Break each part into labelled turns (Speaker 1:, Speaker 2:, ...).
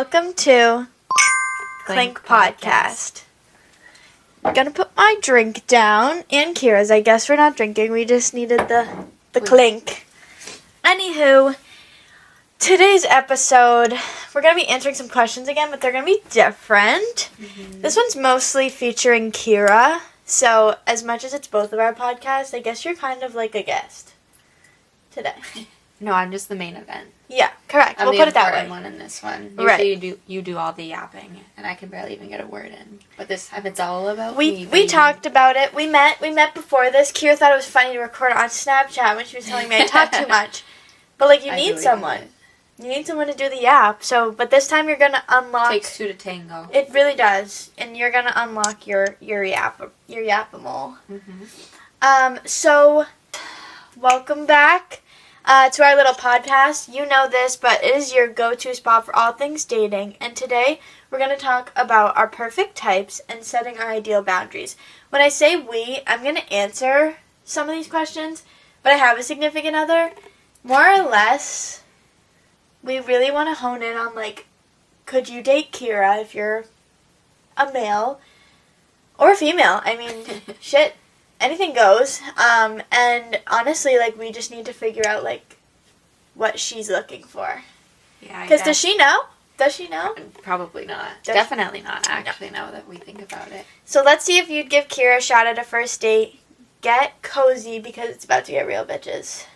Speaker 1: Welcome to Clink Podcast. I'm gonna put my drink down and Kira's. I guess we're not drinking. We just needed the clink. Anywho, today's episode, we're gonna be answering some questions again, but they're gonna be different. Mm-hmm. This one's mostly featuring Kira. So as much as it's both of our podcasts, I guess you're kind of like a guest today.
Speaker 2: No, I'm just the main event.
Speaker 1: Yeah, correct. We'll put it that way.
Speaker 2: I'm the important one in this one.
Speaker 1: Right.
Speaker 2: Usually you do all the yapping, and I can barely even get a word in. But this time it's all about
Speaker 1: me.
Speaker 2: We
Speaker 1: We talked about it. We met before this. Kira thought it was funny to record on Snapchat when she was telling me I talk too much. But like, you need someone. You need someone to do the yap. So, but this time you're gonna unlock.
Speaker 2: Takes two to tango.
Speaker 1: It really does, and you're gonna unlock your yapamal.
Speaker 2: Mm-hmm.
Speaker 1: So, welcome back. To our little podcast. You know this, but it is your go-to spot for all things dating. And today, we're going to talk about our perfect types and setting our ideal boundaries. When I say we, I'm going to answer some of these questions, but I have a significant other. More or less, we really want to hone in on, like, could you date Kira if you're a male or a female? I mean, shit. Anything goes, and honestly, like, we just need to figure out, like, what she's looking for.
Speaker 2: Yeah,
Speaker 1: because does she know? Does she know?
Speaker 2: Probably not. Definitely not, actually, now that we think about it.
Speaker 1: So let's see if you'd give Kira a shot at a first date. Get cozy, because it's about to get real, bitches.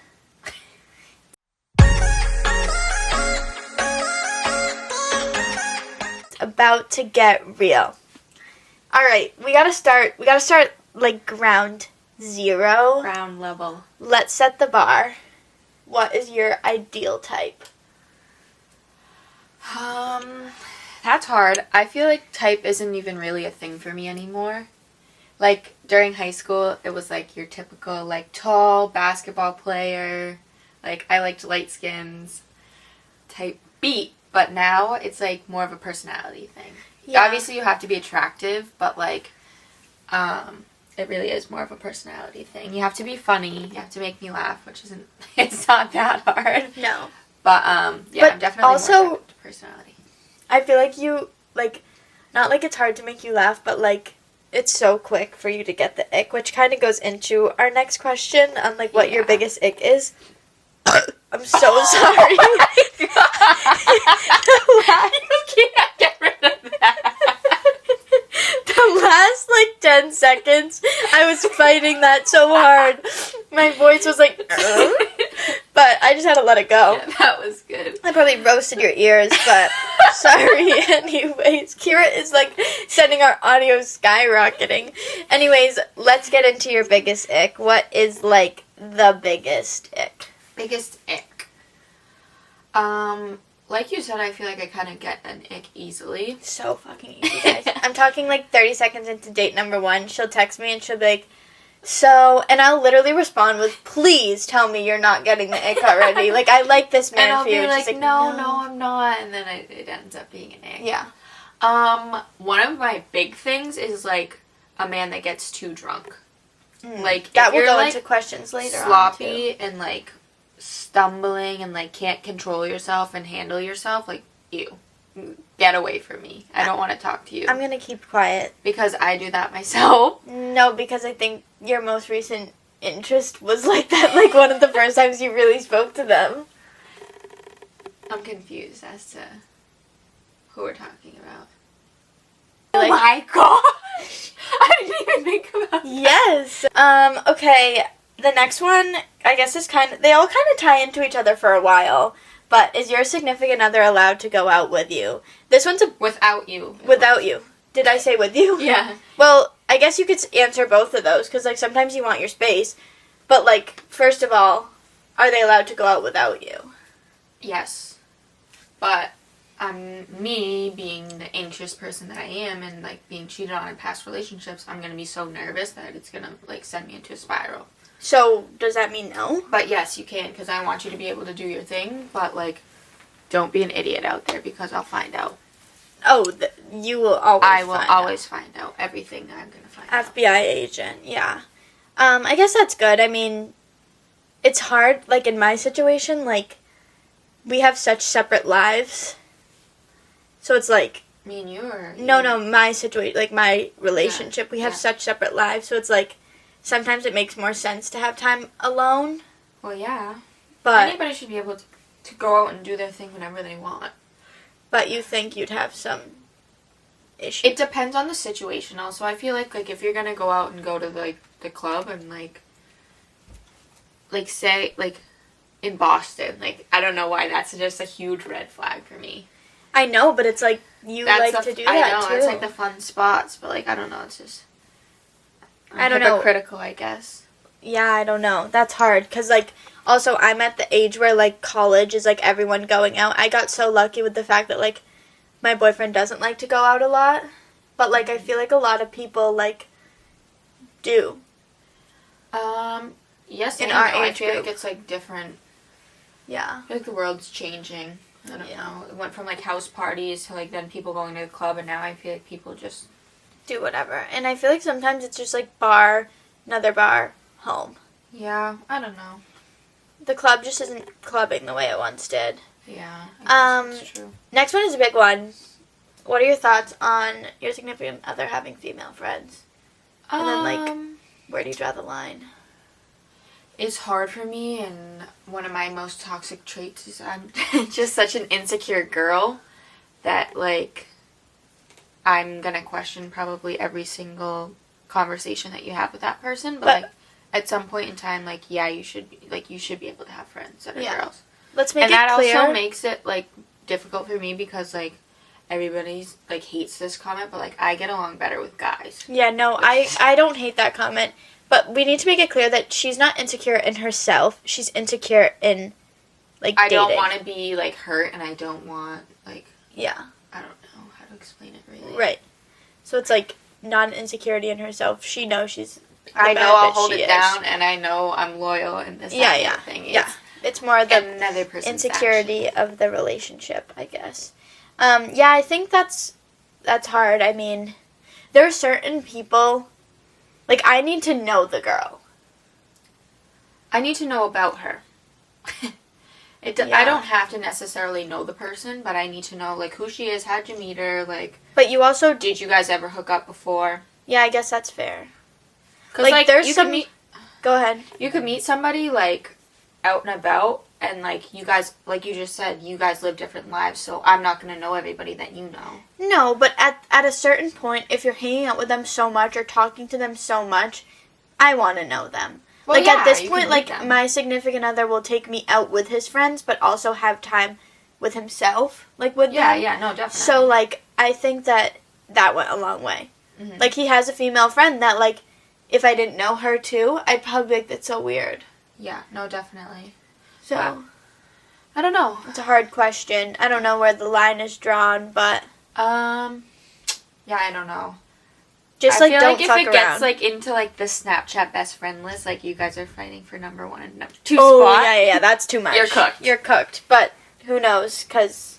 Speaker 1: It's about to get real. Alright, we gotta start, like, ground zero.
Speaker 2: Ground level.
Speaker 1: Let's set the bar. What is your ideal type?
Speaker 2: That's hard. I feel like type isn't even really a thing for me anymore. Like, during high school, it was, like, your typical, like, tall basketball player. Like, I liked light skins. Type beat. But now, it's, like, more of a personality thing. Yeah. Obviously, you have to be attractive, but, like, it really is more of a personality thing. You have to be funny. You have to make me laugh, which isn't, it's not that hard.
Speaker 1: No.
Speaker 2: But, yeah,
Speaker 1: but
Speaker 2: I'm definitely
Speaker 1: also,
Speaker 2: more attracted to personality.
Speaker 1: I feel like you, like, not like it's hard to make you laugh, but, like, it's so quick for you to get the ick, which kind of goes into our next question on, like, what your biggest ick is. I'm so sorry.
Speaker 2: You can't get rid of that.
Speaker 1: The last, like, 10 seconds, I was fighting that so hard. My voice was like, but I just had to let it go.
Speaker 2: Yeah, that was good.
Speaker 1: I probably roasted your ears, but sorry. Anyways, Kira is, like, sending our audio skyrocketing. Anyways, let's get into your biggest ick. What is, like, the biggest ick?
Speaker 2: Biggest ick. Like you said, I feel like I kind of get an ick easily.
Speaker 1: So fucking easy, guys. I'm talking, like, 30 seconds into date number 1. She'll text me and she'll be like, so, and I'll literally respond with, please tell me you're not getting the ick already. Like, I like this man
Speaker 2: and I'll
Speaker 1: for you.
Speaker 2: Be
Speaker 1: like,
Speaker 2: no, I'm not. And then it ends up being an ick.
Speaker 1: Yeah.
Speaker 2: One of my big things is, like, a man that gets too drunk. Like,
Speaker 1: that will go
Speaker 2: like,
Speaker 1: into questions later
Speaker 2: sloppy
Speaker 1: on,
Speaker 2: and, like, stumbling and, like, can't control yourself and handle yourself, like, ew. Get away from me. I don't want to talk to you.
Speaker 1: I'm gonna keep quiet.
Speaker 2: Because I do that myself.
Speaker 1: No, because I think your most recent interest was like that, like, one of the first times you really spoke to them.
Speaker 2: I'm confused as to who we're talking about.
Speaker 1: Like,
Speaker 2: oh my gosh! I didn't even think about that.
Speaker 1: Yes. Okay, the next one, I guess, is they all kind of tie into each other for a while. But is your significant other allowed to go out with you? This one's
Speaker 2: without you.
Speaker 1: Without you. Did I say with you?
Speaker 2: Yeah.
Speaker 1: Well, I guess you could answer both of those, because, like, sometimes you want your space. But, like, first of all, are they allowed to go out without you?
Speaker 2: Yes. But me being the anxious person that I am and, like, being cheated on in past relationships, I'm going to be so nervous that it's going to, like, send me into a spiral.
Speaker 1: So, does that mean no?
Speaker 2: But yes, you can, because I want you to be able to do your thing, but, like, don't be an idiot out there, because I'll find out.
Speaker 1: Oh, you will always
Speaker 2: I will always find out everything that I'm going to find out.
Speaker 1: FBI agent, yeah. I guess that's good. I mean, it's hard, like, in my situation, like, we have such separate lives. So it's like...
Speaker 2: Me and you, or...
Speaker 1: No, my situation, like, my relationship. We have
Speaker 2: Yeah.
Speaker 1: such separate lives, so it's like, sometimes it makes more sense to have time alone.
Speaker 2: Well, yeah.
Speaker 1: But...
Speaker 2: Anybody should be able to go out and do their thing whenever they want.
Speaker 1: But you think you'd have some issue?
Speaker 2: It depends on the situation also. I feel like, if you're gonna go out and go to, like, the club and, like, say, like, in Boston, like, I don't know why that's just a huge red flag for me.
Speaker 1: I know, but it's like, you like to do that,
Speaker 2: I know,
Speaker 1: too.
Speaker 2: it's like the fun spots, but, like, I don't know, it's just...
Speaker 1: I don't know.
Speaker 2: Hypocritical, I guess.
Speaker 1: Yeah, I don't know. That's hard, because, like, also, I'm at the age where, like, college is, like, everyone going out. I got so lucky with the fact that, like, my boyfriend doesn't like to go out a lot, but, like, I feel like a lot of people, like, do.
Speaker 2: Yes,
Speaker 1: in
Speaker 2: and
Speaker 1: our
Speaker 2: no.
Speaker 1: age
Speaker 2: I feel
Speaker 1: group.
Speaker 2: like it's, like, different.
Speaker 1: Yeah.
Speaker 2: I feel like the world's changing. I don't know. It went from, like, house parties to, like, then people going to the club, and now I feel like people just...
Speaker 1: do whatever. And I feel like sometimes it's just, like, bar, another bar, home.
Speaker 2: Yeah, I don't know.
Speaker 1: The club just isn't clubbing the way it once did.
Speaker 2: Yeah, I guess that's true.
Speaker 1: Next one is a big one. What are your thoughts on your significant other having female friends? And then, like, where do you draw the line?
Speaker 2: It's hard for me, and one of my most toxic traits is I'm just such an insecure girl that, like, I'm gonna question probably every single conversation that you have with that person, but like, at some point in time, like, yeah, you should be able to have friends that are girls.
Speaker 1: Let's make
Speaker 2: and
Speaker 1: it
Speaker 2: that
Speaker 1: clear.
Speaker 2: also makes it, like, difficult for me because, like, everybody's, like, hates this comment, but, like, I get along better with guys.
Speaker 1: Yeah, no, I don't hate that comment. But we need to make it clear that she's not insecure in herself. She's insecure in, like, dating.
Speaker 2: I don't want to be, like, hurt, and I don't want, like...
Speaker 1: Yeah.
Speaker 2: I don't know how to explain it, really.
Speaker 1: Right. So it's, like, not an insecurity in herself. She knows she's
Speaker 2: I know I'll hold it down, and I know I'm loyal, and this thing.
Speaker 1: It's more the
Speaker 2: another person's
Speaker 1: insecurity of the relationship, I guess. Yeah, I think that's hard. I mean, there are certain people... Like, I need to know the girl.
Speaker 2: I need to know about her. I don't have to necessarily know the person, but I need to know, like, who she is, how'd you meet her, like...
Speaker 1: But you also...
Speaker 2: Did you guys ever hook up before?
Speaker 1: Yeah, I guess that's fair.
Speaker 2: Because, like,
Speaker 1: there's some... Go ahead.
Speaker 2: You could meet somebody, like, out and about, and, like, you guys, like you just said, you guys live different lives, so I'm not going to know everybody that you know.
Speaker 1: No, but at a certain point, if you're hanging out with them so much or talking to them so much, I want to know them. Well, like, at this point, like, my significant other will take me out with his friends, but also have time with himself, like, with them.
Speaker 2: Yeah, no, definitely.
Speaker 1: So, like, I think that went a long way. Mm-hmm. Like, he has a female friend that, like, if I didn't know her, too, I'd probably be like, that's so weird.
Speaker 2: Yeah, no, definitely.
Speaker 1: So,
Speaker 2: I don't know.
Speaker 1: It's a hard question. I don't know where the line is drawn, but...
Speaker 2: Yeah, I don't know.
Speaker 1: Just,
Speaker 2: I
Speaker 1: like,
Speaker 2: feel
Speaker 1: don't
Speaker 2: like
Speaker 1: fuck
Speaker 2: if it
Speaker 1: around.
Speaker 2: gets, like, into, like, the Snapchat best friend list, like, you guys are fighting for number 1 and number 2 spot.
Speaker 1: Oh, yeah, that's too much.
Speaker 2: You're cooked.
Speaker 1: But who knows, because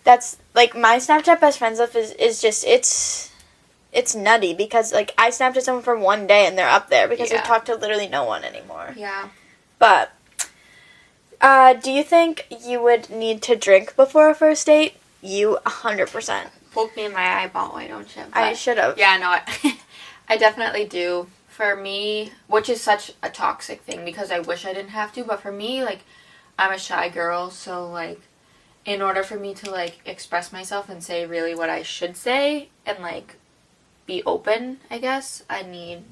Speaker 1: that's, like, my Snapchat best friends list is just, it's nutty, because, like, I snapped at someone for one day, and they're up there, because I talk to literally no one anymore.
Speaker 2: Yeah.
Speaker 1: But, do you think you would need to drink before a first date? You, 100%.
Speaker 2: Poke me in my eyeball, why don't you? But,
Speaker 1: I should have.
Speaker 2: Yeah, no, I definitely do. For me, which is such a toxic thing, because I wish I didn't have to, but for me, like, I'm a shy girl, so, like, in order for me to, like, express myself and say really what I should say, and, like, be open, I guess, I need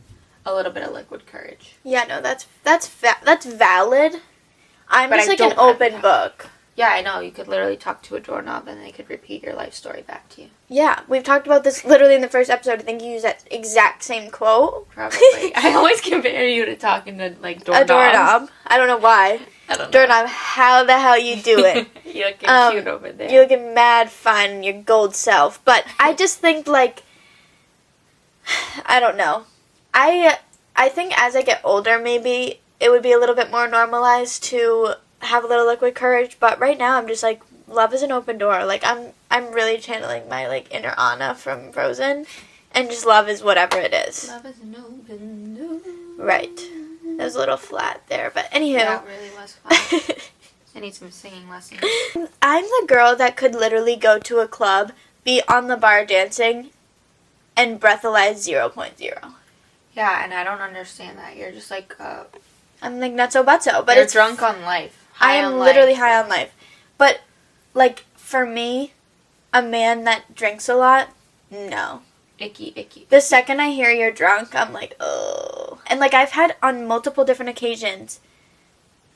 Speaker 2: a little bit of liquid courage.
Speaker 1: Yeah, no, that's valid. I'm
Speaker 2: but
Speaker 1: just,
Speaker 2: I
Speaker 1: like, an open book.
Speaker 2: Yeah, I know. You could literally talk to a doorknob and they could repeat your life story back to you.
Speaker 1: Yeah, we've talked about this literally in the first episode. I think you used that exact same quote.
Speaker 2: Probably. I always compare you to talking to, like, doorknobs.
Speaker 1: A doorknob. I don't know why.
Speaker 2: I don't know.
Speaker 1: Doorknob, how the hell you do it?
Speaker 2: You're looking cute over there.
Speaker 1: You're looking mad fun, your gold self. But I just think, like, I don't know. I think as I get older, maybe it would be a little bit more normalized to have a little liquid courage, but right now I'm just like, love is an open door. Like, I'm really channeling my, like, inner Anna from Frozen, and just love is whatever it is.
Speaker 2: Love is an open door.
Speaker 1: Right. That was a little flat there, but anywho.
Speaker 2: That really was fun. I need some singing lessons.
Speaker 1: I'm the girl that could literally go to a club, be on the bar dancing, and breathalyze 0.0.
Speaker 2: Yeah, and I don't understand that. You're just like,
Speaker 1: I'm like nutso butso, but
Speaker 2: you're
Speaker 1: it's
Speaker 2: drunk on life.
Speaker 1: I am literally high on life. But, like, for me, a man that drinks a lot, no.
Speaker 2: Icky.
Speaker 1: The second I hear you're drunk, I'm like, oh. And, like, I've had on multiple different occasions,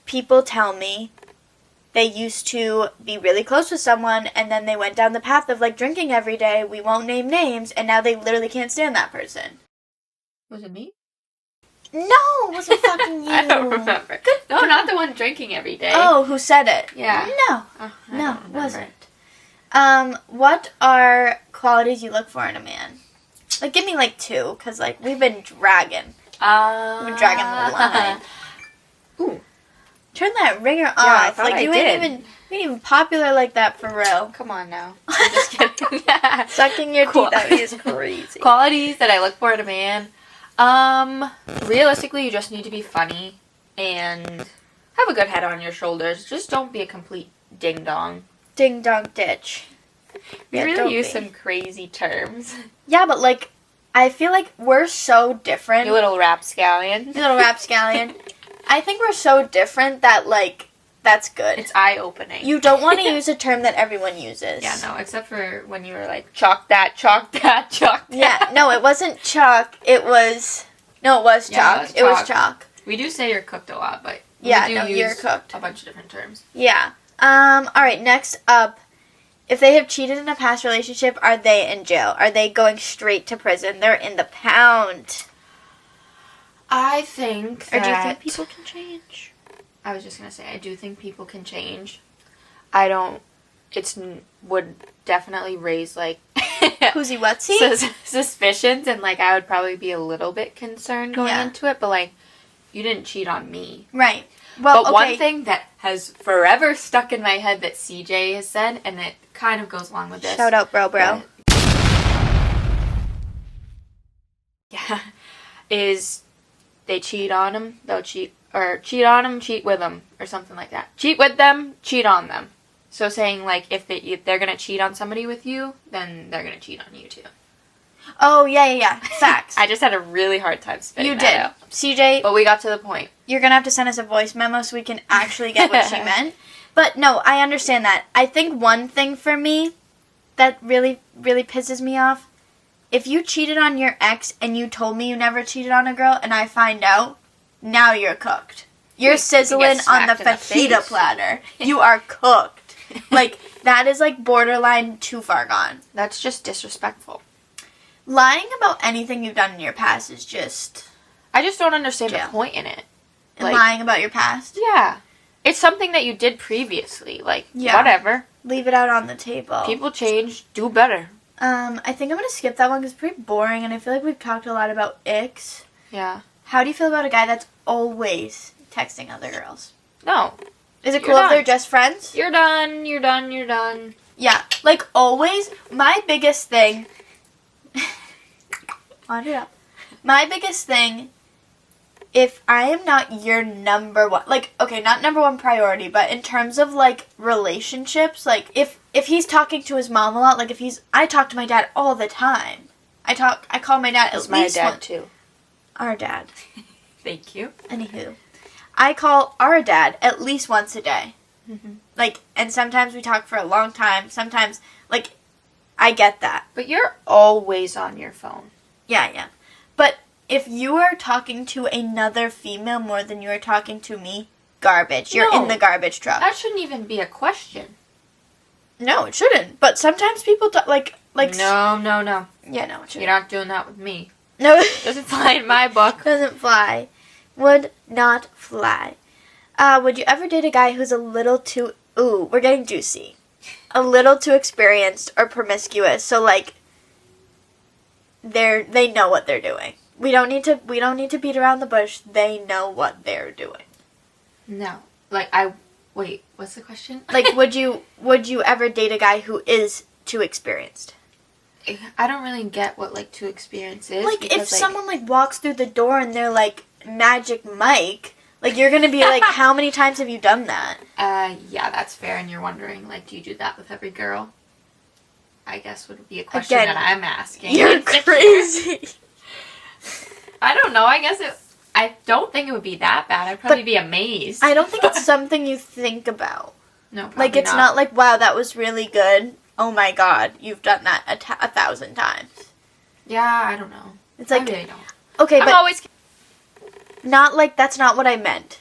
Speaker 1: people tell me they used to be really close with someone, and then they went down the path of, like, drinking every day. We won't name names, and now they literally can't stand that person.
Speaker 2: Was it me?
Speaker 1: No, it wasn't fucking you.
Speaker 2: I don't remember. No, not the one drinking every day.
Speaker 1: Oh, who said it?
Speaker 2: Yeah.
Speaker 1: No. No, it
Speaker 2: remember.
Speaker 1: wasn't. What are qualities you look for in a man? Like, give me, like, 2, because, like, we've been dragging. We've been dragging the line.
Speaker 2: Ooh.
Speaker 1: Turn that ringer off.
Speaker 2: I thought
Speaker 1: like,
Speaker 2: I
Speaker 1: you ain't even popular like that for real.
Speaker 2: Come on now. I'm just kidding.
Speaker 1: Sucking your teeth at me is crazy.
Speaker 2: Qualities that I look for in a man. Realistically, you just need to be funny and have a good head on your shoulders. Just don't be a complete ding-dong.
Speaker 1: Ding-dong ditch.
Speaker 2: We
Speaker 1: Yeah,
Speaker 2: really
Speaker 1: don't
Speaker 2: use
Speaker 1: be.
Speaker 2: some crazy terms.
Speaker 1: Yeah, but, like, I feel like we're so different.
Speaker 2: You little rapscallion.
Speaker 1: You little rapscallion. I think we're so different that, like, that's good.
Speaker 2: It's eye-opening.
Speaker 1: You don't want to use a term that everyone uses.
Speaker 2: Yeah, no, except for when you were like, chalk that, chalk that, chalk that.
Speaker 1: Yeah, no, it wasn't chalk. It was... No, it was
Speaker 2: Yeah,
Speaker 1: chalk. It was chalk.
Speaker 2: We do say you're cooked a lot, but
Speaker 1: Yeah,
Speaker 2: we do
Speaker 1: no,
Speaker 2: use
Speaker 1: you're cooked.
Speaker 2: a bunch of different terms.
Speaker 1: Yeah. Alright, next up. If they have cheated in a past relationship, are they in jail? Are they going straight to prison? They're in the pound.
Speaker 2: I think that...
Speaker 1: Or do you think people can change?
Speaker 2: I was just going to say, I do think people can change. I don't... would definitely raise, like...
Speaker 1: Who'sy whatsy?
Speaker 2: Suspicions, and, like, I would probably be a little bit concerned going
Speaker 1: Yeah.
Speaker 2: into it, but, like, you didn't cheat on me.
Speaker 1: Right. Well,
Speaker 2: But
Speaker 1: okay.
Speaker 2: one thing that has forever stuck in my head that CJ has said, and it kind of goes along with this.
Speaker 1: Shout out, bro.
Speaker 2: Yeah. Is they cheat on him, they'll cheat, or cheat on him, cheat with them, or something like that. Cheat with them, cheat on them. So saying, like, if they're going to cheat on somebody with you, then they're going to cheat on you, too.
Speaker 1: Oh, yeah. Facts.
Speaker 2: I just had a really hard time spitting
Speaker 1: You
Speaker 2: that
Speaker 1: did.
Speaker 2: out.
Speaker 1: CJ,
Speaker 2: But we got to the point.
Speaker 1: you're going to have to send us a voice memo so we can actually get what she meant. But no, I understand that. I think one thing for me that really, really pisses me off, if you cheated on your ex and you told me you never cheated on a girl and I find out, now you're cooked. You're sizzling on the fajita platter. You are cooked. Like, that is, like, borderline too far gone.
Speaker 2: That's just disrespectful.
Speaker 1: Lying about anything you've done in your past is just...
Speaker 2: I just don't understand
Speaker 1: Jail.
Speaker 2: the point in it.
Speaker 1: And lying about your past.
Speaker 2: Yeah. It's something that you did previously. Like,
Speaker 1: Yeah.
Speaker 2: whatever.
Speaker 1: Leave it out on the table.
Speaker 2: People change. Do better.
Speaker 1: I think I'm going to skip that one because it's pretty boring, and I feel like we've talked a lot about icks.
Speaker 2: Yeah.
Speaker 1: How do you feel about a guy that's always texting other girls?
Speaker 2: No.
Speaker 1: Is it
Speaker 2: You're
Speaker 1: cool if
Speaker 2: done.
Speaker 1: they're just friends?
Speaker 2: You're done. You're done. You're done.
Speaker 1: Yeah. Like, always, my biggest thing... On it up. My biggest thing, if I am not your number one... Like, okay, not number one priority, but in terms of, like, relationships, like, if he's talking to his mom a lot, like, I talk to my dad all the time. I call my dad
Speaker 2: That's
Speaker 1: at
Speaker 2: my
Speaker 1: least
Speaker 2: dad,
Speaker 1: once.
Speaker 2: too.
Speaker 1: Our dad.
Speaker 2: Thank you.
Speaker 1: Anywho. I call our dad at least once a day.
Speaker 2: Mm-hmm.
Speaker 1: Like, and sometimes we talk for a long time. Sometimes, like, I get that.
Speaker 2: But you're always on your phone.
Speaker 1: Yeah. But if you are talking to another female more than you are talking to me, garbage. You're
Speaker 2: No.
Speaker 1: in the garbage truck.
Speaker 2: That shouldn't even be a question.
Speaker 1: No, it shouldn't. But sometimes people like.
Speaker 2: No.
Speaker 1: Yeah, no, it shouldn't.
Speaker 2: You're not doing that with me.
Speaker 1: No,
Speaker 2: Doesn't fly in my book.
Speaker 1: doesn't fly. Would not fly. Would you ever date a guy who's a little too... Ooh, we're getting juicy. A little too experienced or promiscuous. So, like, they know what they're doing. We don't need to beat around the bush. They know what they're doing.
Speaker 2: No. Wait, what's the question?
Speaker 1: Like, would you ever date a guy who is too experienced?
Speaker 2: I don't really get what, like, too experience is.
Speaker 1: Like,
Speaker 2: because,
Speaker 1: if someone, like, walks through the door and they're, like, Magic Mike, Like, you're going to be like, how many times have you done that?
Speaker 2: Yeah, that's fair. And you're wondering, like, do you do that with every girl? I guess would be a question
Speaker 1: Again,
Speaker 2: that I'm asking.
Speaker 1: You're crazy.
Speaker 2: I don't know. I don't think it would be that bad. I'd probably be amazed.
Speaker 1: I don't think it's something you think about.
Speaker 2: No, probably
Speaker 1: like, it's not like, wow, that was really good. Oh my God, you've done that 1,000 times.
Speaker 2: Yeah, I don't know.
Speaker 1: It's like,
Speaker 2: I really don't.
Speaker 1: Okay,
Speaker 2: I'm
Speaker 1: but
Speaker 2: always...
Speaker 1: not like, that's not what I meant.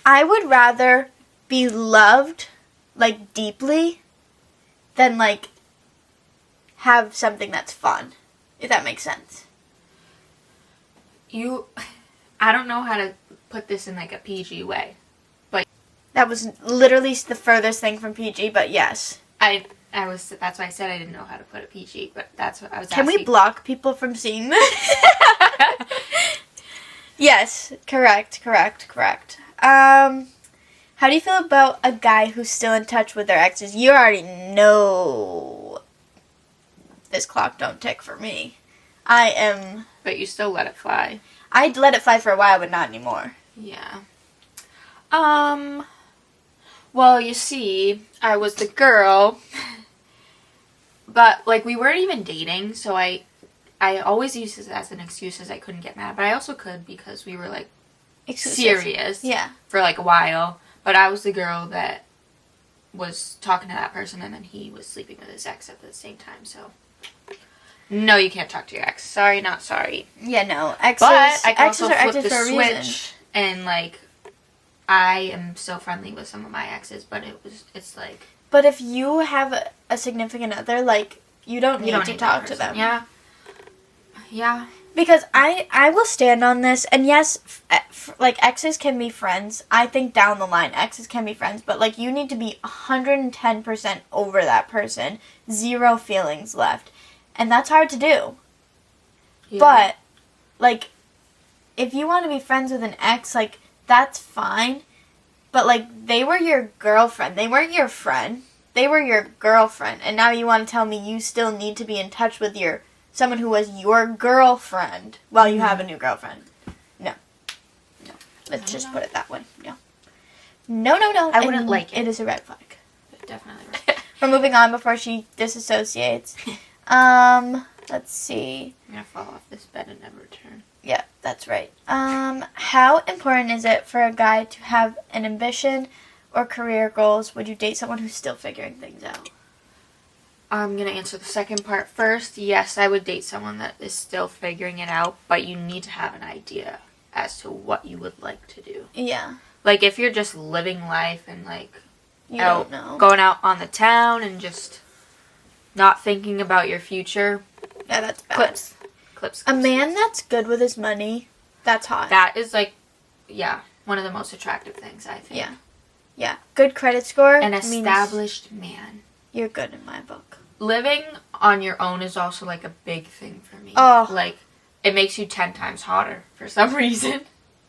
Speaker 1: I would rather be loved, like, deeply than, like, have something that's fun, if that makes sense.
Speaker 2: I don't know how to put this in, like, a PG way, but...
Speaker 1: That was literally the furthest thing from PG, but yes.
Speaker 2: That's why I said I didn't know how to put it PG, but that's what I was
Speaker 1: Can
Speaker 2: asking.
Speaker 1: we block people from seeing this? Yes, correct. How do you feel about a guy who's still in touch with their exes? You already know this clock don't tick for me.
Speaker 2: But you still let it fly.
Speaker 1: I'd let it fly for a while, but not anymore.
Speaker 2: Yeah. Well, you see, I was the girl, but, like, we weren't even dating, so I always used this as an excuse as I couldn't get mad, but I also could because we were, like, serious for, like, a while, but I was the girl that was talking to that person, and then he was sleeping with his ex at the same time, so... No, you can't talk to your ex. Sorry, not sorry.
Speaker 1: Yeah, no. Exes,
Speaker 2: but I can
Speaker 1: exes
Speaker 2: also
Speaker 1: are
Speaker 2: flip
Speaker 1: exes
Speaker 2: the
Speaker 1: for a
Speaker 2: switch,
Speaker 1: reason.
Speaker 2: and, like... I am so friendly with some of my exes, but it's like...
Speaker 1: But if you have a significant other, like, you don't need to talk to them.
Speaker 2: Yeah. Yeah.
Speaker 1: Because I will stand on this, and yes, like, exes can be friends. I think down the line, exes can be friends, but, like, you need to be 110% over that person. 0 feelings left. And that's hard to do. Yeah. But, like, if you want to be friends with an ex, like... That's fine, but, like, they were your girlfriend. They weren't your friend. They were your girlfriend, and now you want to tell me you still need to be in touch with someone who was your girlfriend while you have a new girlfriend. No. Let's just put it that way. No.
Speaker 2: I wouldn't like it.
Speaker 1: It is a red flag.
Speaker 2: Definitely red.
Speaker 1: We're moving on before she disassociates. Let's see.
Speaker 2: I'm gonna fall off this bed and never return.
Speaker 1: Yeah, that's right. How important is it for a guy to have an ambition or career goals? Would you date someone who's still figuring things out?
Speaker 2: I'm going to answer the second part first. Yes, I would date someone that is still figuring it out, but you need to have an idea as to what you would like to do.
Speaker 1: Yeah.
Speaker 2: Like, if you're just living life and, like,
Speaker 1: don't know.
Speaker 2: Going out on the town and just not thinking about your future.
Speaker 1: Yeah, that's bad. Clips. A man that's good with his money, that's hot.
Speaker 2: That is, like, one of the most attractive things, I think.
Speaker 1: Yeah. Good credit score.
Speaker 2: An established man.
Speaker 1: You're good in my book.
Speaker 2: Living on your own is also, like, a big thing for me.
Speaker 1: Oh.
Speaker 2: Like, it makes you 10 times hotter for some reason.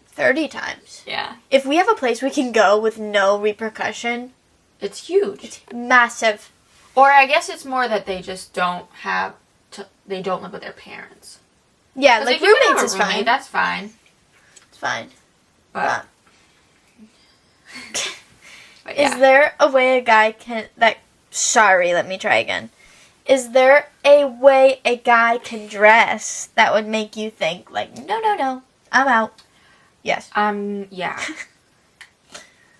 Speaker 1: 30 times.
Speaker 2: Yeah.
Speaker 1: If we have a place we can go with no repercussion...
Speaker 2: It's huge.
Speaker 1: It's massive.
Speaker 2: Or I guess it's more that they just don't have... they don't live with their parents.
Speaker 1: Yeah, like roommates is fine.
Speaker 2: That's fine.
Speaker 1: It's fine.
Speaker 2: But
Speaker 1: Is there a way a guy can... Sorry, let me try again. Is there a way a guy can dress that would make you think, like, no, I'm out? Yes.
Speaker 2: Yeah.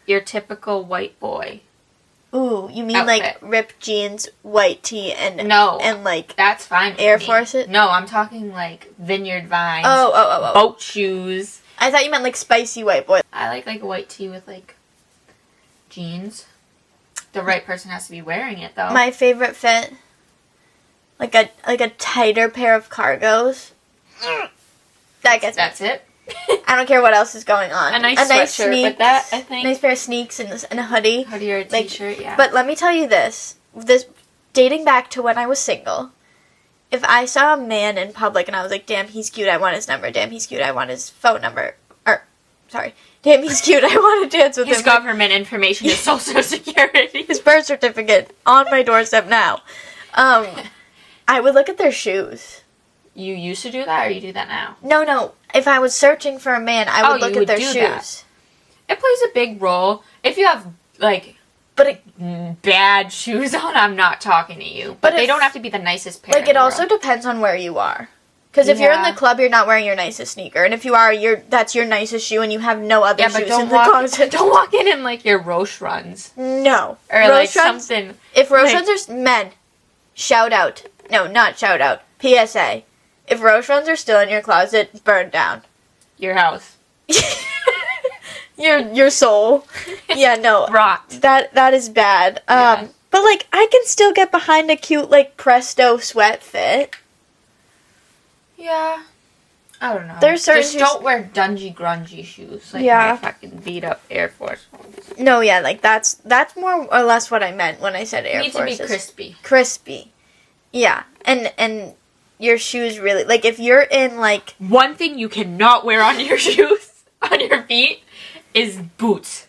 Speaker 2: Your typical white boy.
Speaker 1: Ooh, you mean
Speaker 2: outfit.
Speaker 1: Like ripped jeans, white tee, and like
Speaker 2: that's fine.
Speaker 1: Air Forces?
Speaker 2: No, I'm talking like Vineyard Vines.
Speaker 1: Oh.
Speaker 2: Boat shoes.
Speaker 1: I thought you meant like spicy white boy.
Speaker 2: I like a white tee with like jeans. The right person has to be wearing it though.
Speaker 1: My favorite fit, like a tighter pair of cargos.
Speaker 2: That's it.
Speaker 1: I don't care what else is going on.
Speaker 2: A nice sweatshirt,
Speaker 1: sneaks,
Speaker 2: but that, I think...
Speaker 1: Nice pair of sneaks and a hoodie.
Speaker 2: Hoodie or a t-shirt, yeah.
Speaker 1: But let me tell you this. Dating back to when I was single, if I saw a man in public and I was like, damn, he's cute, I want his number. Damn, he's cute, I want his phone number. Damn, he's cute, I want to dance with him.
Speaker 2: His government information, his social security.
Speaker 1: His birth certificate on my doorstep now. I would look at their shoes.
Speaker 2: You used to do that, or you do that now?
Speaker 1: No. If I was searching for a man, I would look at their shoes.
Speaker 2: It plays a big role. If you have, like, bad shoes on, I'm not talking to you. But they don't have to be the nicest pair.
Speaker 1: Like, it also depends on where you are. Because if you're in the club, you're not wearing your nicest sneaker. And if you are, that's your nicest shoe and you have no other shoes in the closet.
Speaker 2: Don't walk in like, your Roche runs.
Speaker 1: No.
Speaker 2: Or,
Speaker 1: Roche
Speaker 2: like,
Speaker 1: runs,
Speaker 2: something.
Speaker 1: If Roche runs are... Men, shout out. No, not shout out. PSA. If Roche runs are still in your closet, burn down.
Speaker 2: Your house.
Speaker 1: your soul. Yeah, no.
Speaker 2: Rot.
Speaker 1: That is bad.
Speaker 2: Yeah.
Speaker 1: But, like, I can still get behind a cute, like, Presto sweat fit.
Speaker 2: Yeah. I don't know.
Speaker 1: There's certain
Speaker 2: Just don't wear dungy, grungy shoes. Like,
Speaker 1: yeah.
Speaker 2: my fucking beat up Air Force ones.
Speaker 1: No, yeah, like, that's more or less what I meant when I said Air Forces.
Speaker 2: Need to be crispy.
Speaker 1: Crispy. Yeah. And your shoes really... Like, if you're in, like...
Speaker 2: One thing you cannot wear on your shoes, on your feet, is boots.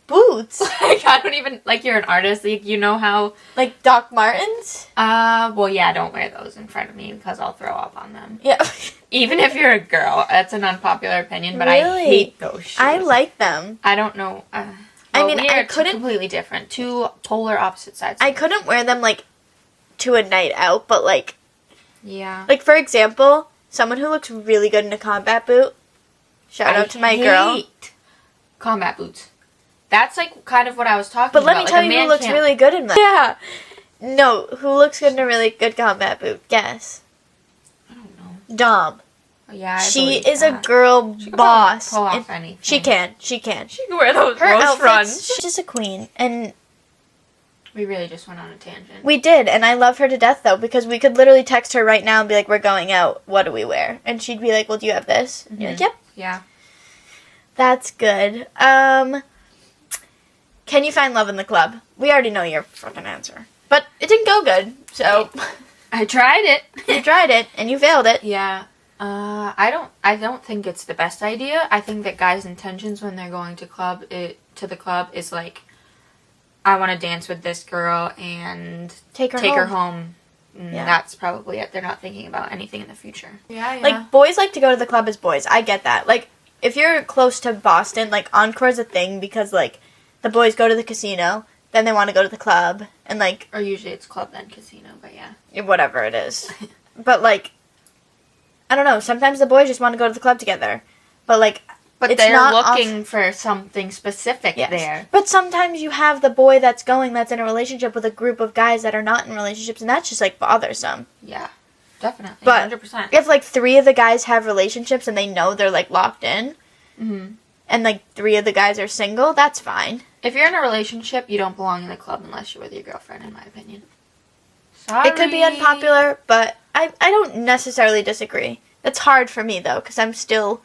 Speaker 1: Boots?
Speaker 2: Like, I don't even... Like, you're an artist. Like, you know how...
Speaker 1: Like Doc Martens?
Speaker 2: Well, yeah, don't wear those in front of me because I'll throw up on them.
Speaker 1: Yeah.
Speaker 2: Even if you're a girl. That's an unpopular opinion, but
Speaker 1: really?
Speaker 2: I hate those shoes.
Speaker 1: I like them.
Speaker 2: I don't know.
Speaker 1: I mean, I couldn't...
Speaker 2: completely different. Two polar opposite sides.
Speaker 1: I couldn't wear them, like, to a night out, but, like...
Speaker 2: Yeah.
Speaker 1: Like, for example, someone who looks really good in a combat boot. Shout out to my girl.
Speaker 2: Combat boots. That's, like, kind of what I was talking about.
Speaker 1: But let me tell you who looks really good in them. Yeah. No, who looks good in a really good combat boot? Guess.
Speaker 2: I don't know.
Speaker 1: Dom.
Speaker 2: Oh, yeah,
Speaker 1: she is a girl boss.
Speaker 2: Pull off anything.
Speaker 1: She can.
Speaker 2: She can wear those
Speaker 1: Her outfits,
Speaker 2: runs.
Speaker 1: She's just a queen. And
Speaker 2: we really just went on a tangent.
Speaker 1: we did, and I love her to death, though, because we could literally text her right now and be like, we're going out. What do we wear? And she'd be like, well, do you have this? And you're like, yep.
Speaker 2: Yeah.
Speaker 1: That's good. Can you find love in the club? We already know your fucking answer. But it didn't go good, so...
Speaker 2: I tried it.
Speaker 1: You tried it, and you failed it.
Speaker 2: Yeah. I don't think it's the best idea. I think that guys' intentions when they're going to the club is like, I want to dance with this girl and
Speaker 1: take
Speaker 2: her home.
Speaker 1: Yeah.
Speaker 2: That's probably it. They're not thinking about anything in the future. Yeah.
Speaker 1: Like, boys like to go to the club as boys. I get that. Like, if you're close to Boston, like, Encore's a thing because, like, the boys go to the casino, then they want to go to the club, and, like...
Speaker 2: Or usually it's club then casino, but yeah.
Speaker 1: Whatever it is. But, like, I don't know, sometimes the boys just want to go to the club together. But, like,
Speaker 2: but
Speaker 1: it's
Speaker 2: they're
Speaker 1: not
Speaker 2: looking for something specific there.
Speaker 1: But sometimes you have the boy that's in a relationship with a group of guys that are not in relationships, and that's just, like, bothersome.
Speaker 2: Yeah, definitely.
Speaker 1: But
Speaker 2: 100%.
Speaker 1: If, like, 3 of the guys have relationships and they know they're, like, locked in, and, like, 3 of the guys are single, that's fine.
Speaker 2: If you're in a relationship, you don't belong in the club unless you're with your girlfriend, in my opinion. Sorry.
Speaker 1: It could be unpopular, but I don't necessarily disagree. It's hard for me, though, because I'm still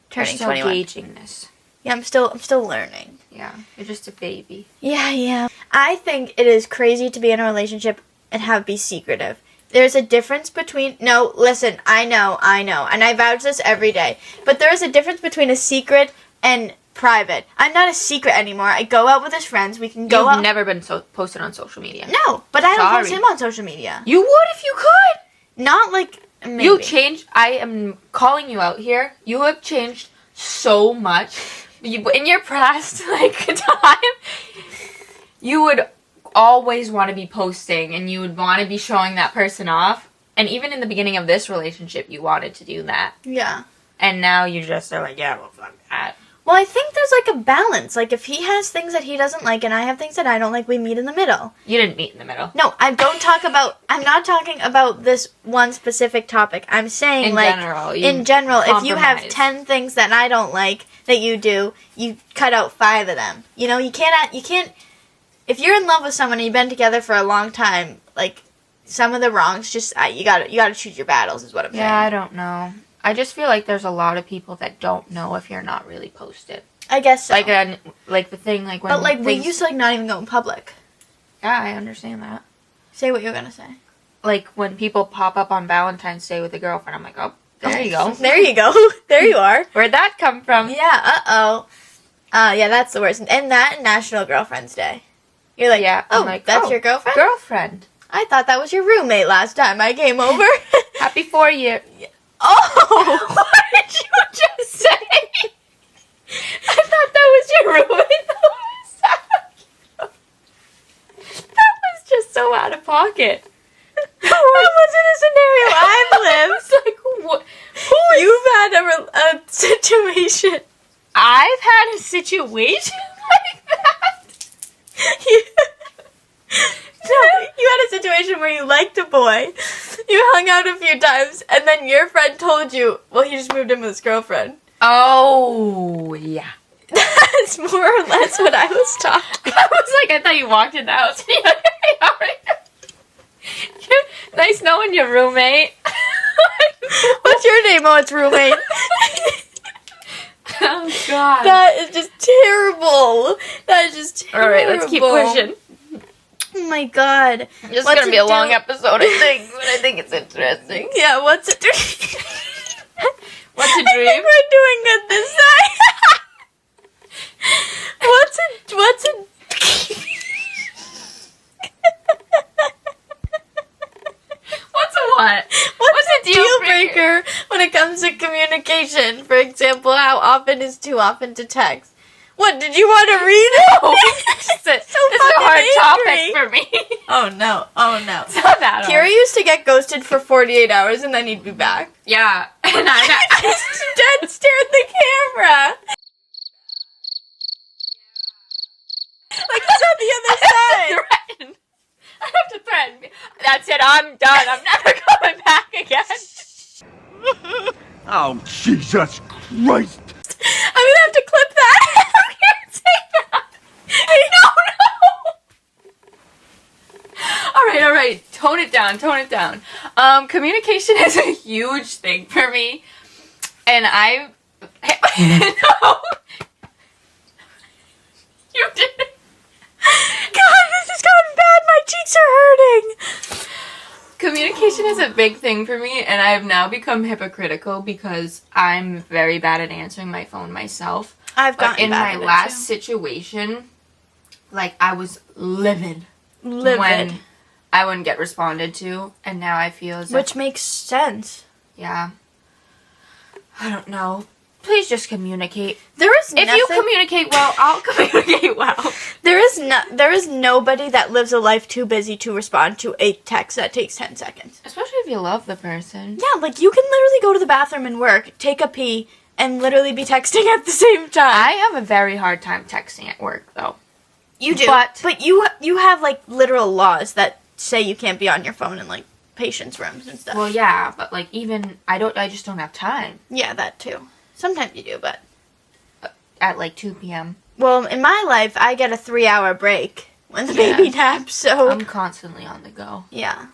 Speaker 1: turning 21.
Speaker 2: Gauging this.
Speaker 1: Yeah, I'm still learning.
Speaker 2: Yeah, you're just a baby.
Speaker 1: Yeah. I think it is crazy to be in a relationship and be secretive. There's a difference between... No, listen, I know, and I vouch this every day. But there is a difference between a secret and private. I'm not a secret anymore. I go out with his friends. We can go out...
Speaker 2: You've never been posted on social media.
Speaker 1: No, but I don't post him on social media.
Speaker 2: You would if you could.
Speaker 1: Not like... Maybe.
Speaker 2: You changed... I am calling you out here. You have changed so much. In your past, like, time, you would always want to be posting and you would want to be showing that person off. And even in the beginning of this relationship, you wanted to do that.
Speaker 1: Yeah.
Speaker 2: And now you just are like, yeah, well, fuck that.
Speaker 1: Well, I think there's, like, a balance. Like, if he has things that he doesn't like and I have things that I don't like, we meet in the middle.
Speaker 2: You didn't meet in the middle.
Speaker 1: No, I'm not talking about this one specific topic. I'm saying, in general, if you have 10 things that I don't like that you do, you cut out 5 of them. You know, you can't, if you're in love with someone and you've been together for a long time, like, some of the wrongs, just, you gotta choose your battles, is what I'm saying.
Speaker 2: Yeah, I don't know. I just feel like there's a lot of people that don't know if you're not really posted.
Speaker 1: I guess so.
Speaker 2: Like the thing, like when...
Speaker 1: But, like, we used to, like, not even go in public.
Speaker 2: Yeah, I understand that.
Speaker 1: Say what you're gonna say.
Speaker 2: Like, when people pop up on Valentine's Day with a girlfriend, I'm like, oh, there you go.
Speaker 1: There you go. There you are.
Speaker 2: Where'd that come from?
Speaker 1: Yeah, yeah, that's the worst. And that and National Girlfriend's Day. You're like, yeah, that's your girlfriend?
Speaker 2: Girlfriend.
Speaker 1: I thought that was your roommate last time I came over.
Speaker 2: Happy 4 year.
Speaker 1: Oh!
Speaker 2: What did you just say? I thought that was your pocket.
Speaker 1: That wasn't a scenario I've lived.
Speaker 2: I was like, what?
Speaker 1: You've had a situation.
Speaker 2: I've had a situation like that?
Speaker 1: No, you had a situation where you liked a boy, you hung out a few times, and then your friend told you, well, he just moved in with his girlfriend.
Speaker 2: Oh, yeah.
Speaker 1: That's more or less what I was talking.
Speaker 2: I was like, I thought you walked in the house. Nice knowing your roommate.
Speaker 1: What's your name? Oh, it's roommate.
Speaker 2: Oh, God.
Speaker 1: That is just terrible. That is just terrible.
Speaker 2: All right, let's keep pushing.
Speaker 1: Oh, my God.
Speaker 2: This is going to be a long episode, I think, but I think it's interesting.
Speaker 1: Yeah, what's a dream?
Speaker 2: What's a
Speaker 1: I
Speaker 2: dream?
Speaker 1: think we're doing good this time. What's a
Speaker 2: What's a what?
Speaker 1: What's a deal breaker when it comes to communication? For example, how often is too often to text? What, did you want to read it?
Speaker 2: No. This is a hard topic for me.
Speaker 1: Oh no, oh no.
Speaker 2: It's not that hard.
Speaker 1: Kira used to get ghosted for 48 hours and then he'd be back.
Speaker 2: Yeah. And
Speaker 1: I just dead stare at the camera. Like it's on the other side.
Speaker 2: I have to threaten. That's it, I'm done. I'm never coming back again.
Speaker 3: Oh, Jesus Christ!
Speaker 1: I'm gonna have to clip that.
Speaker 2: I can't say that. No. All right. Tone it down. Communication is a huge thing for me. And I... No. You did it.
Speaker 1: God, this has gotten bad. My cheeks are hurting.
Speaker 2: Communication is a big thing for me, and I have now become hypocritical because I'm very bad at answering my phone myself.
Speaker 1: I've gotten
Speaker 2: But in
Speaker 1: bad
Speaker 2: my
Speaker 1: at it,
Speaker 2: last
Speaker 1: too.
Speaker 2: situation, like, I was livid
Speaker 1: Livid.
Speaker 2: when I wouldn't get responded to, and now I feel as
Speaker 1: Which
Speaker 2: if,
Speaker 1: makes sense.
Speaker 2: yeah, I don't know. Please just communicate.
Speaker 1: There is
Speaker 2: If you communicate well, I'll communicate well.
Speaker 1: There is nobody that lives a life too busy to respond to a text that takes 10 seconds.
Speaker 2: Especially if you love the person.
Speaker 1: Yeah, like you can literally go to the bathroom and work, take a pee, and literally be texting at the same time.
Speaker 2: I have a very hard time texting at work, though.
Speaker 1: You do,
Speaker 2: But
Speaker 1: you have like literal laws that say you can't be on your phone in like patients' rooms and stuff.
Speaker 2: Well, yeah, but like even I just don't have time
Speaker 1: Yeah, that too. Sometimes you do, but
Speaker 2: at like 2 p.m.
Speaker 1: well, in my life, I get a 3-hour break when the
Speaker 2: Yeah.
Speaker 1: baby naps. So
Speaker 2: I'm constantly on the go.
Speaker 1: yeah,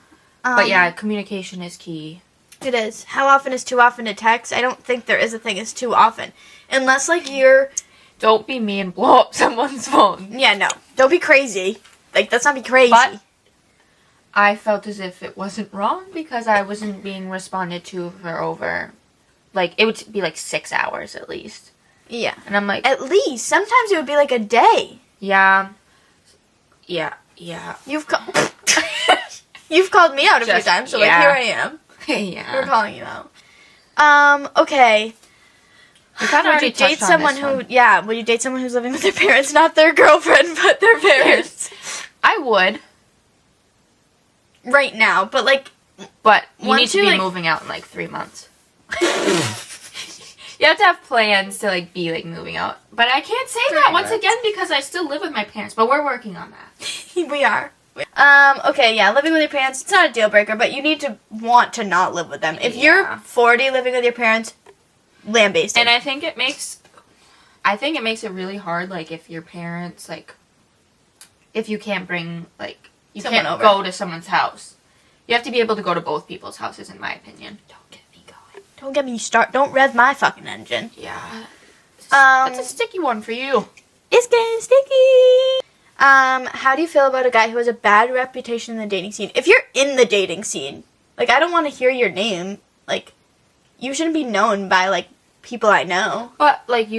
Speaker 2: But yeah, communication is key.
Speaker 1: it is. How often is too often to text? I don't think there is a thing as too often, unless like you're.
Speaker 2: Don't be me and blow up someone's phone.
Speaker 1: Yeah, no, don't be crazy. Like let's not be crazy.
Speaker 2: But I felt as if it wasn't wrong because I wasn't being responded to for over, like, it would be like 6 hours at least.
Speaker 1: Yeah.
Speaker 2: And I'm like,
Speaker 1: At least. Sometimes it would be like a day.
Speaker 2: yeah.
Speaker 1: You've You've called me out a few
Speaker 2: Just-
Speaker 1: times, so
Speaker 2: yeah.
Speaker 1: like here I am.
Speaker 2: Yeah.
Speaker 1: We're calling you out. Okay.
Speaker 2: We kind of
Speaker 1: Would
Speaker 2: already
Speaker 1: you date
Speaker 2: touched on
Speaker 1: someone
Speaker 2: this
Speaker 1: who
Speaker 2: one.
Speaker 1: yeah, would you date someone who's living with their parents, not their girlfriend, but their parents?
Speaker 2: I would,
Speaker 1: Right now, but like
Speaker 2: but you
Speaker 1: Once
Speaker 2: need to
Speaker 1: you,
Speaker 2: be
Speaker 1: like-
Speaker 2: moving out in like 3 months. You have to have plans to like be like moving out. But I can't say that once again because I still live with my parents, but we're working on that.
Speaker 1: we are. Okay, yeah, living with your parents, it's not a deal breaker, but you need to want to not live with them. If you're
Speaker 2: Yeah.
Speaker 1: 40 living with your parents, land-based.
Speaker 2: And I think it makes it really hard, like, if your parents, like, if you can't bring, like, you
Speaker 1: Someone
Speaker 2: can't
Speaker 1: over.
Speaker 2: go to someone's house. You have to be able to go to both people's houses, in my opinion.
Speaker 1: Don't get me going. Don't get me started. Don't rev my fucking engine.
Speaker 2: Yeah. That's a sticky one for you.
Speaker 1: It's getting sticky. How do you feel about a guy who has a bad reputation in the dating scene? If you're in the dating scene, like, I don't want to hear your name. Like, you shouldn't be known by, like, people I know.
Speaker 2: But, like,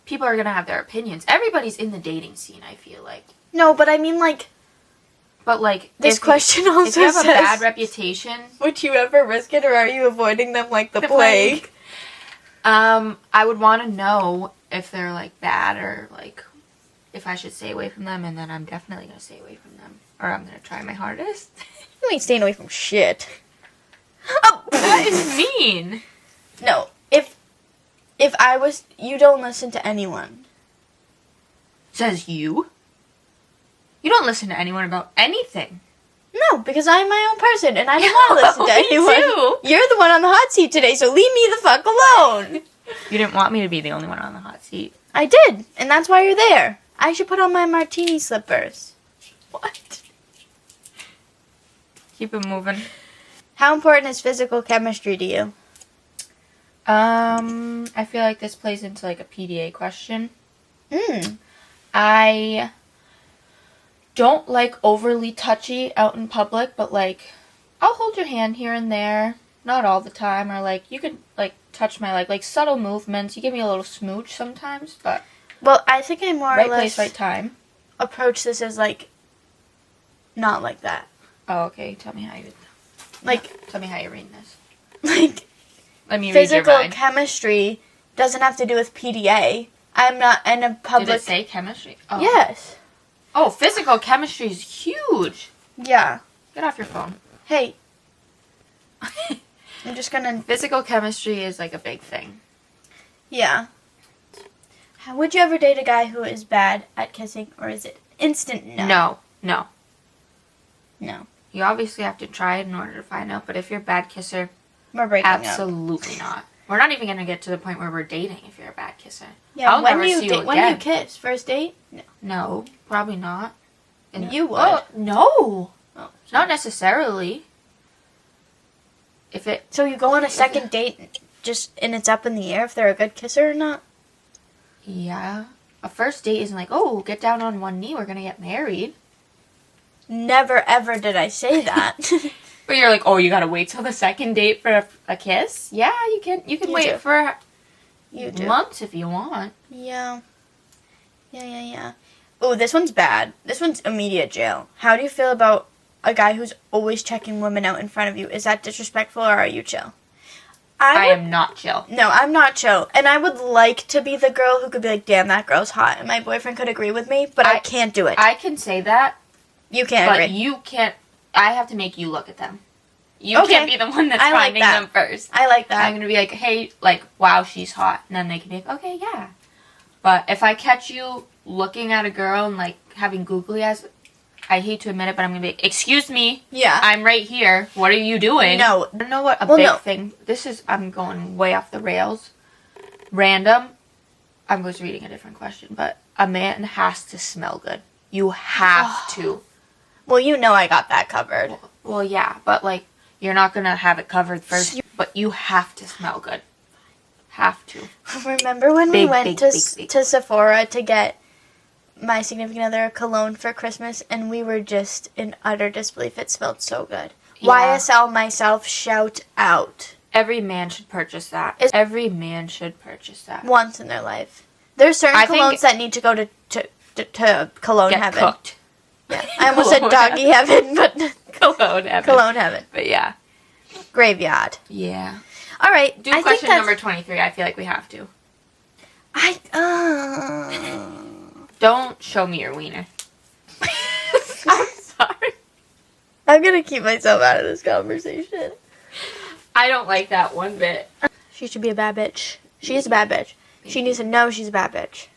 Speaker 2: people are gonna have their opinions. Everybody's in the dating scene, I feel like.
Speaker 1: No, but I mean, like,
Speaker 2: But, like,
Speaker 1: this question also
Speaker 2: if you have
Speaker 1: says,
Speaker 2: a bad reputation,
Speaker 1: would you ever risk it, or are you avoiding them like the plague?
Speaker 2: I would want to know if they're, like, bad or, like, if I should stay away from them, and then I'm definitely going to stay away from them. Or I'm going to try my hardest.
Speaker 1: You ain't staying away from shit.
Speaker 2: That is mean.
Speaker 1: No, if I was, you don't listen to anyone.
Speaker 2: Says you? You don't listen to anyone about anything.
Speaker 1: No, because I'm my own person, and I don't want to listen to anyone.
Speaker 2: Too.
Speaker 1: You're the one on the hot seat today, so leave me the fuck alone.
Speaker 2: You didn't want me to be the only one on the hot seat.
Speaker 1: I did, and that's why you're there. I should put on my martini slippers.
Speaker 2: What? Keep it moving.
Speaker 1: How important is physical chemistry to you?
Speaker 2: I feel like this plays into like a PDA question.
Speaker 1: Mm.
Speaker 2: I don't like overly touchy out in public, but like I'll hold your hand here and there, not all the time, or like you could like touch my like subtle movements. You give me a little smooch sometimes, but
Speaker 1: Well, I think I more
Speaker 2: right
Speaker 1: or less
Speaker 2: place, right time.
Speaker 1: approach this as like not like that.
Speaker 2: Oh, okay. Tell me how you tell me how you're reading this.
Speaker 1: Like
Speaker 2: Let me read your
Speaker 1: physical
Speaker 2: mind.
Speaker 1: chemistry doesn't have to do with PDA. I'm not in a public.
Speaker 2: Did it say chemistry? Oh.
Speaker 1: Yes.
Speaker 2: Oh, physical chemistry is huge.
Speaker 1: Yeah.
Speaker 2: Get off your phone.
Speaker 1: Hey, I'm just gonna.
Speaker 2: Physical chemistry is like a big thing.
Speaker 1: Yeah. Would you ever date a guy who is bad at kissing, or is it instant no?
Speaker 2: No.
Speaker 1: No.
Speaker 2: You obviously have to try it in order to find out, but if you're a bad kisser,
Speaker 1: We're breaking up.
Speaker 2: absolutely not. We're not even going to get to the point where we're dating if you're a bad kisser.
Speaker 1: Yeah.
Speaker 2: I'll
Speaker 1: when
Speaker 2: never
Speaker 1: do you
Speaker 2: see you
Speaker 1: date? When do you
Speaker 2: again.
Speaker 1: kiss? First date? No.
Speaker 2: No, probably not.
Speaker 1: You would.
Speaker 2: Oh, no.
Speaker 1: Oh,
Speaker 2: Not necessarily. If it...
Speaker 1: So you go on a second date, and it's up in the air if they're a good kisser or not.
Speaker 2: Yeah. A first date isn't like, oh, get down on one knee, we're going to get married.
Speaker 1: Never ever did I say that.
Speaker 2: But you're like, oh, you got to wait till the second date for a kiss? Yeah, you can
Speaker 1: You
Speaker 2: wait
Speaker 1: do.
Speaker 2: for
Speaker 1: You do.
Speaker 2: months if you want.
Speaker 1: Yeah. Yeah. Oh, this one's bad. This one's immediate jail. How do you feel about a guy who's always checking women out in front of you? Is that disrespectful or are you chill?
Speaker 2: I am not chill.
Speaker 1: No, I'm not chill. And I would like to be the girl who could be like, damn, that girl's hot. And my boyfriend could agree with me, but I can't do it.
Speaker 2: I can say that,
Speaker 1: You can't
Speaker 2: but
Speaker 1: agree.
Speaker 2: you can't. I have to make you look at them. You
Speaker 1: Okay.
Speaker 2: can't be the one that's
Speaker 1: I like
Speaker 2: finding
Speaker 1: that.
Speaker 2: them first.
Speaker 1: I like
Speaker 2: I'm
Speaker 1: that.
Speaker 2: going to be like, hey, like, wow, she's hot. And then they can be like, okay, yeah. But if I catch you looking at a girl and, like, having googly eyes, I hate to admit it, but I'm going to be like, excuse me,
Speaker 1: Yeah.
Speaker 2: I'm right here. What are you doing?
Speaker 1: No.
Speaker 2: I don't know what a
Speaker 1: Well,
Speaker 2: big
Speaker 1: no.
Speaker 2: thing. This is, I'm going way off the rails. Random. I was reading a different question, but a man has to smell good. You have to.
Speaker 1: Well, you know I got that covered.
Speaker 2: Well, yeah, but, like, you're not going to have it covered first, but you have to smell good. Have to.
Speaker 1: Remember when we
Speaker 2: Big,
Speaker 1: went
Speaker 2: big,
Speaker 1: to
Speaker 2: big, big.
Speaker 1: to Sephora to get my significant other a cologne for Christmas, and we were just in utter disbelief. It smelled so good.
Speaker 2: Yeah.
Speaker 1: YSL myself, shout out.
Speaker 2: Every man should purchase that. Every man should purchase that.
Speaker 1: Once in their life. There's certain
Speaker 2: I think-
Speaker 1: colognes that need to go to cologne
Speaker 2: Get
Speaker 1: heaven.
Speaker 2: cooked.
Speaker 1: Yeah. I almost said
Speaker 2: Cologne
Speaker 1: doggy heaven, but
Speaker 2: Cologne heaven.
Speaker 1: cologne heaven.
Speaker 2: But yeah.
Speaker 1: Graveyard.
Speaker 2: Yeah.
Speaker 1: All right.
Speaker 2: Do
Speaker 1: I think
Speaker 2: question
Speaker 1: that's,
Speaker 2: number 23. I feel like we have to.
Speaker 1: I
Speaker 2: Don't show me your wiener. I'm sorry.
Speaker 1: I'm gonna keep myself out of this conversation.
Speaker 2: I don't like that one bit.
Speaker 1: She should be a bad bitch. She is a bad bitch. She needs to know she's a bad bitch.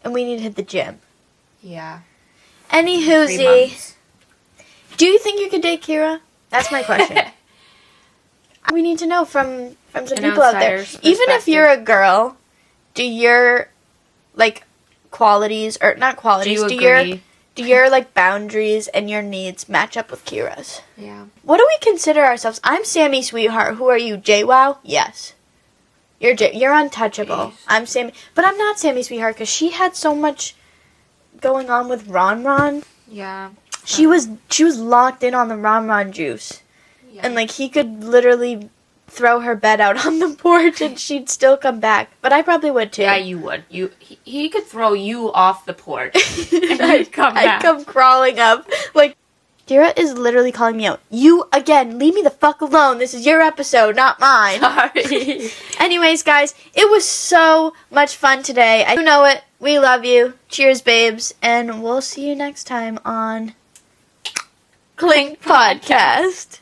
Speaker 1: And we need to hit the gym.
Speaker 2: Yeah.
Speaker 1: Any
Speaker 2: 3
Speaker 1: hoozy.
Speaker 2: months.
Speaker 1: Do you think you could date Kira? That's my question. We need to know from some
Speaker 2: An
Speaker 1: people out there.
Speaker 2: outsider's
Speaker 1: Even if
Speaker 2: perspective.
Speaker 1: you're a girl, do your like qualities or not
Speaker 2: Do
Speaker 1: qualities?
Speaker 2: you
Speaker 1: Do your
Speaker 2: agree?
Speaker 1: do your like boundaries and your needs match up with Kira's?
Speaker 2: Yeah.
Speaker 1: What do we consider ourselves? I'm Sammy Sweetheart. Who are you? JWoww? Yes. You're untouchable.
Speaker 2: Jeez.
Speaker 1: I'm Sammy, but I'm not Sammy Sweetheart because she had so much going on with Ron.
Speaker 2: Yeah.
Speaker 1: She was locked in on the Ron juice.
Speaker 2: Yeah.
Speaker 1: And, like, he could literally throw her bed out on the porch and she'd still come back. But I probably would, too.
Speaker 2: Yeah, you would. He could throw you off the porch and you'd come
Speaker 1: I'd
Speaker 2: back.
Speaker 1: come crawling up. Like, Dira is literally calling me out. You, again, leave me the fuck alone. This is your episode, not mine.
Speaker 2: Sorry.
Speaker 1: Anyways, guys, it was so much fun today. I know it. We love you. Cheers, babes. And we'll see you next time on Clink Podcast.